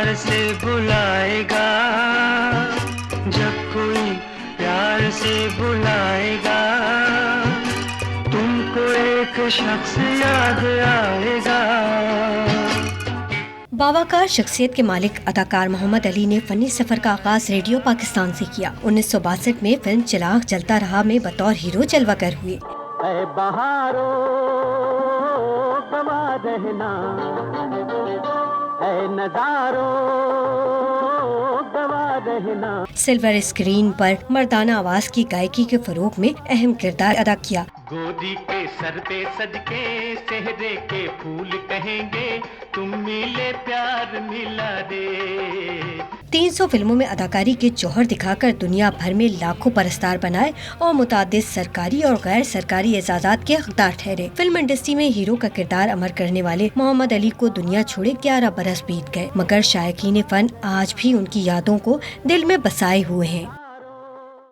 प्यार से बुलाएगा, जब कोई प्यार से बुलाएगा, तुमको एक शख्स याद आएगा। बावाकार शख्सियत के मालिक अदाकार मोहम्मद अली ने फनी सफर का आगाज रेडियो पाकिस्तान से किया। 1962 में फिल्म चिराग जलता रहा में बतौर हीरो जलवागर हुए। ऐ बहारो गवा रहना, ऐ नजारो गवा रहना। सिल्वर स्क्रीन पर मर्दाना आवाज की गायकी के फरोग में अहम किरदार अदा किया। गोदी के सर पे सज के सेहरे के फूल कहेंगे, तुम मिले प्यार मिला रे। 300 फिल्मों में अदाकारी के जौहर दिखाकर दुनिया भर में लाखों परस्तार बनाए और मुतादिद सरकारी और गैर सरकारी एजाज़ात के हकदार ठहरे। फिल्म इंडस्ट्री में हीरो का किरदार अमर करने वाले मोहम्मद अली को दुनिया छोड़े 11 बरस बीत गए, मगर शायकीन फन आज भी उनकी यादों को दिल में बसाए हुए हैं।